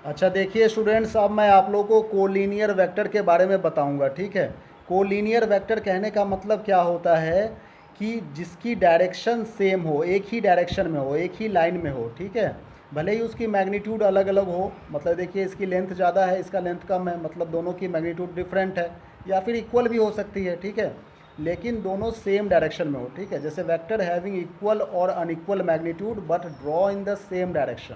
अच्छा देखिए स्टूडेंट्स, अब मैं आप लोगों को कोलिनियर वेक्टर के बारे में बताऊंगा, ठीक है। कोलिनियर वेक्टर कहने का मतलब क्या होता है कि जिसकी डायरेक्शन सेम हो, एक ही डायरेक्शन में हो, एक ही लाइन में हो, ठीक है। भले ही उसकी मैग्नीट्यूड अलग अलग हो, मतलब देखिए इसकी लेंथ ज़्यादा है, इसका लेंथ कम है, मतलब दोनों की मैग्नीट्यूड डिफरेंट है, या फिर इक्वल भी हो सकती है, ठीक है। लेकिन दोनों सेम डायरेक्शन में हो, ठीक है। जैसे वेक्टर हैविंग इक्वल और unequal magnitude but draw in the same direction,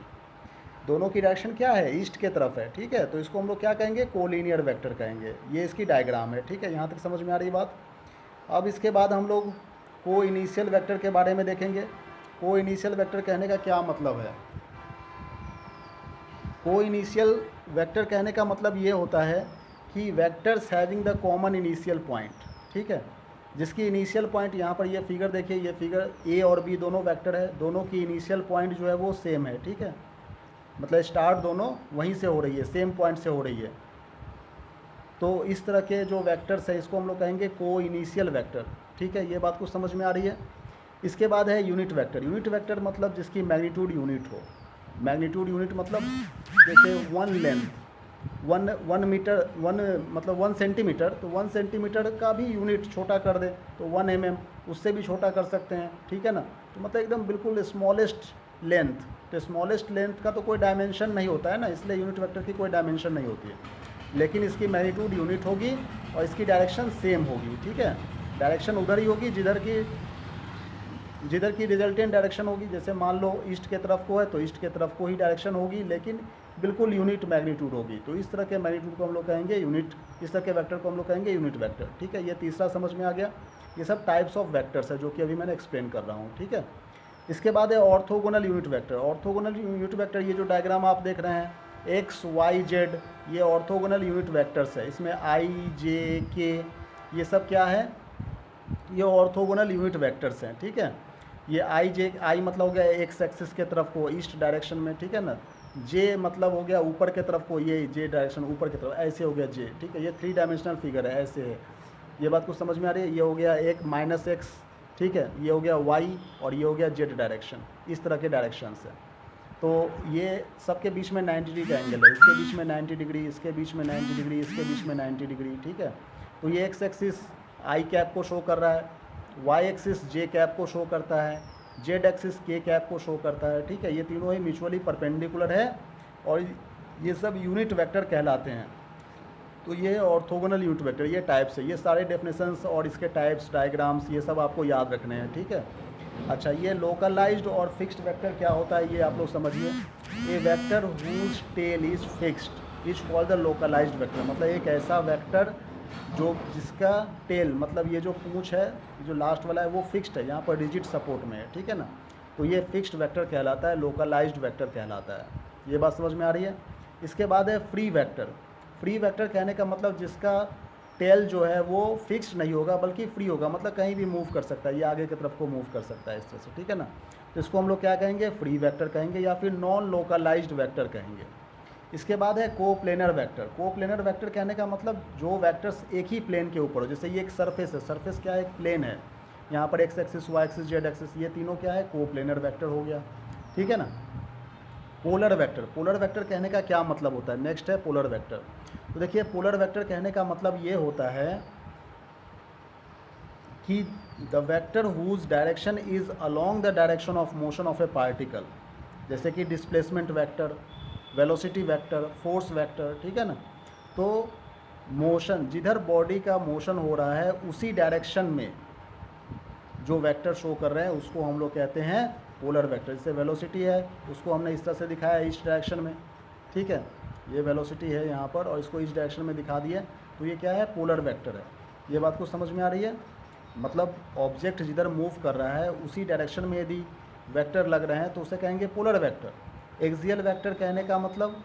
दोनों की डायरेक्शन क्या है, ईस्ट के तरफ है, ठीक है। तो इसको हम लोग क्या कहेंगे, कोलिनियर वेक्टर कहेंगे। ये इसकी डायग्राम है, ठीक है। यहाँ तक समझ में आ रही बात। अब इसके बाद हम लोग को इनिशियल वेक्टर के बारे में देखेंगे। को इनिशियल वेक्टर कहने का क्या मतलब है। को इनिशियल वेक्टर कहने का मतलब ये होता है कि vectors having the common initial point, ठीक है। जिसकी इनिशियल पॉइंट, यहाँ पर ये फिगर देखिए, ये फिगर ए और बी दोनों वेक्टर है, दोनों की इनिशियल पॉइंट जो है वो सेम है, ठीक है। मतलब स्टार्ट दोनों वहीं से हो रही है, सेम पॉइंट से हो रही है। तो इस तरह के जो वेक्टर्स है इसको हम लोग कहेंगे को इनिशियल वेक्टर, ठीक है। ये बात कुछ समझ में आ रही है। इसके बाद है यूनिट वेक्टर। यूनिट वेक्टर मतलब जिसकी मैग्नीट्यूड यूनिट हो। मैग्नीट्यूड यूनिट मतलब जैसे one length, one one metre, one मतलब 1 सेंटीमीटर, तो 1 सेंटीमीटर का भी यूनिट छोटा कर दे तो 1 mm, उससे भी छोटा कर सकते हैं, ठीक है ना। तो मतलब एकदम बिल्कुल स्मॉलेस्ट लेंथ। तो स्मॉलेस्ट लेंथ का तो कोई डायमेंशन नहीं होता है ना, इसलिए यूनिट वेक्टर की कोई डायमेंशन नहीं होती है। लेकिन इसकी मैग्नीट्यूड यूनिट होगी और इसकी डायरेक्शन सेम होगी, ठीक है। डायरेक्शन उधर ही होगी जिधर की रिजल्टेंट डायरेक्शन होगी। जैसे मान लो ईस्ट के तरफ को है तो ईस्ट के तरफ को ही डायरेक्शन होगी, लेकिन बिल्कुल यूनिट मैग्नीट्यूड होगी। तो इस तरह के मैग्नीट्यूड को हम लोग कहेंगे यूनिट, इस तरह के वेक्टर को हम लोग कहेंगे यूनिट वेक्टर, ठीक है। ये तीसरा समझ में आ गया। ये सब टाइप्स ऑफ वेक्टर्स है जो कि अभी मैंने एक्सप्लेन कर रहा हूँ, ठीक है। इसके बाद है orthogonal unit vector. Orthogonal unit vector, ये जो डायग्राम आप देख रहे हैं, एक्स वाई जेड, ये ऑर्थोगोनल यूनिट वेक्टर्स है। इसमें आई जे के, ये सब क्या है, ये ऑर्थोगोनल यूनिट वेक्टर्स हैं, ठीक है। ये आई मतलब हो गया एक्स एक्सिस के तरफ को ईस्ट डायरेक्शन में, ठीक है ना। जे मतलब हो गया ऊपर के तरफ को, ये जे डायरेक्शन ऊपर की तरफ, ऐसे हो गया जे, ठीक है। ये 3 डायमेंशनल फिगर है, ऐसे है। ये बात कुछ समझ में आ रही है। ये हो गया एक माइनस एक्स, ठीक है। ये हो गया वाई और ये हो गया जेड डायरेक्शन, इस तरह के डायरेक्शन है। तो ये सबके बीच में 90 डिग्री का एंगल है, इसके बीच में 90 डिग्री, इसके बीच में 90 डिग्री, इसके बीच में 90 डिग्री, ठीक है। तो ये एक्स एक्सिस आई कैप को शो कर रहा है, वाई एक्सिस जे कैप को शो करता है, जेड एक्सिस के कैप को शो करता है, ठीक है। ये तीनों ही म्यूचुअली परपेंडिकुलर है और ये सब यूनिट वेक्टर कहलाते हैं। तो ये ऑर्थोगोनल यूनिट वेक्टर, ये टाइप्स है। ये सारे डेफिनेशंस और इसके टाइप्स, डायग्राम्स, ये सब आपको याद रखने हैं, ठीक है। अच्छा, ये लोकलाइज्ड और फिक्स्ड वेक्टर क्या होता है ये आप लोग समझिए। A vector whose tail is fixed is called the localised vector. मतलब एक ऐसा वेक्टर जो जिसका टेल, मतलब ये जो पूंछ है, जो लास्ट वाला है, वो फिक्स्ड है, यहाँ पर डिजिट सपोर्ट में है, ठीक है ना। तो ये फिक्स्ड वेक्टर कहलाता है, लोकलाइज्ड वेक्टर कहलाता है। ये बात समझ में आ रही है। इसके बाद है फ्री वेक्टर। फ्री वेक्टर कहने का मतलब जिसका टेल जो है वो फिक्स्ड नहीं होगा बल्कि फ्री होगा, मतलब कहीं भी मूव कर सकता है, ये आगे की तरफ को मूव कर सकता है इस तरह से, ठीक है ना। तो इसको हम लोग क्या कहेंगे, फ्री वेक्टर कहेंगे या फिर नॉन लोकलाइज्ड वेक्टर कहेंगे। इसके बाद है कोप्लेनर वेक्टर। कोप्लेनर वेक्टर कहने का मतलब जो वेक्टर्स एक ही प्लेन के ऊपर हो। जैसे ये एक सरफेस है, सरफेस क्या है, एक प्लेन है, यहाँ पर X axis Y axis Z axis, ये तीनों क्या है, कोप्लेनर वेक्टर हो गया, ठीक है ना। Polar vector. पोलर वेक्टर कहने का क्या मतलब होता है, नेक्स्ट है पोलर वेक्टर। तो देखिए पोलर वेक्टर कहने का मतलब ये होता है कि the vector whose direction is along the direction of motion of a particle. जैसे कि displacement vector, velocity vector, force vector, ठीक है ना। तो मोशन, जिधर बॉडी का मोशन हो रहा है उसी डायरेक्शन में जो वेक्टर शो कर रहे हैं उसको हम लोग कहते हैं पोलर वेक्टर। जैसे वेलोसिटी है, उसको हमने इस तरह से दिखाया इस डायरेक्शन में, ठीक है। ये वेलोसिटी है यहाँ पर और इसको इस डायरेक्शन में दिखा दिया, तो ये क्या है, पोलर वेक्टर है। ये बात को समझ में आ रही है। मतलब ऑब्जेक्ट जिधर मूव कर रहा है उसी डायरेक्शन में यदि वेक्टर लग रहे हैं तो उसे कहेंगे पोलर वेक्टर। एक्सियल वेक्टर कहने का मतलब,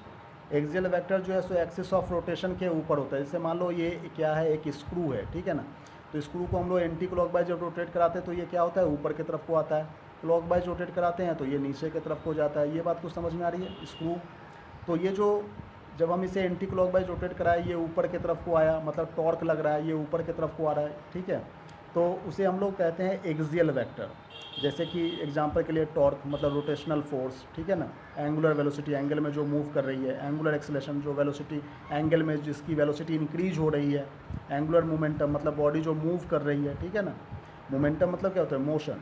एक्सियल वेक्टर जो है सो एक्सिस ऑफ रोटेशन के ऊपर होता है। जैसे मान लो ये क्या है, एक स्क्रू है, ठीक है ना। तो स्क्रू को हम लोग एंटी क्लॉकवाइज जब रोटेट कराते हैं तो ये क्या होता है, ऊपर की तरफ को आता है। क्लॉकवाइज रोटेट कराते हैं तो ये नीचे की तरफ को जाता है। ये बात कुछ समझ में आ रही है। स्क्रू, तो ये जो जब हम इसे एंटी क्लॉकवाइज रोटेट कराए, ये ऊपर की तरफ को आया, मतलब टॉर्क लग रहा है, ये ऊपर की तरफ को आ रहा है, ठीक है। तो उसे हम लोग कहते हैं एक्सियल वेक्टर। जैसे कि एग्जांपल के लिए टॉर्क मतलब रोटेशनल फोर्स, ठीक है ना, एंगुलर वेलोसिटी एंगल में जो मूव कर रही है, एंगुलर एक्सेलरेशन जो वेलोसिटी एंगल में जिसकी वेलोसिटी इंक्रीज हो रही है, एंगुलर मोमेंटम मतलब बॉडी जो मूव कर रही है, ठीक है ना, मोमेंटम मतलब क्या होता है, मोशन,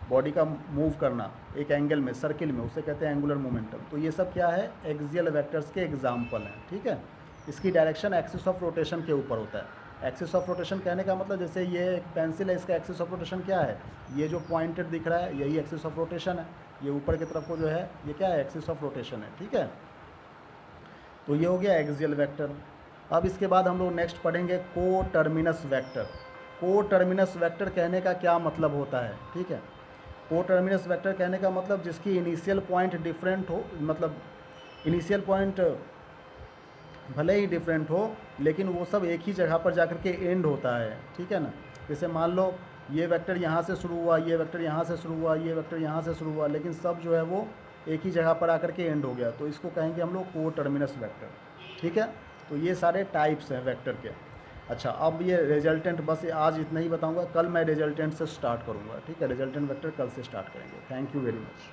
बॉडी का मूव करना एक एंगल में सर्किल में, उसे कहते हैं एंगुलर मोमेंटम। तो ये सब क्या है, एक्सियल वेक्टर्स के एग्जाम्पल हैं, ठीक है। इसकी डायरेक्शन एक्सिस ऑफ रोटेशन के ऊपर होता है। एक्सिस ऑफ रोटेशन कहने का मतलब जैसे ये एक पेंसिल है, इसका एक्सिस ऑफ रोटेशन क्या है, ये जो पॉइंटेड दिख रहा है यही एक्सिस ऑफ रोटेशन है, ये ऊपर की तरफ को जो है ये क्या है, एक्सिस ऑफ रोटेशन है, ठीक है। तो ये हो गया एक्सियल वेक्टर। अब इसके बाद हम लोग नेक्स्ट पढ़ेंगे को टर्मिनस वेक्टर। को टर्मिनस वेक्टर कहने का क्या मतलब होता है, ठीक है। को टर्मिनस वेक्टर कहने का मतलब जिसकी इनिशियल पॉइंट डिफरेंट हो, मतलब इनिशियल पॉइंट भले ही डिफरेंट हो लेकिन वो सब एक ही जगह पर जाकर के एंड होता है, ठीक है ना। जैसे मान लो ये वेक्टर यहाँ से शुरू हुआ, ये वेक्टर यहाँ से शुरू हुआ, ये वेक्टर यहाँ से शुरू हुआ, लेकिन सब जो है वो एक ही जगह पर आकर के एंड हो गया, तो इसको कहेंगे हम लोग को टर्मिनस वेक्टर, ठीक है। तो ये सारे टाइप्स हैं वेक्टर के। अच्छा, अब ये रिजल्टेंट बस आज इतना ही बताऊंगा, कल मैं रिजल्टेंट से स्टार्ट करूंगा, ठीक है। रिजल्टेंट वेक्टर कल से स्टार्ट करेंगे। Thank you very much.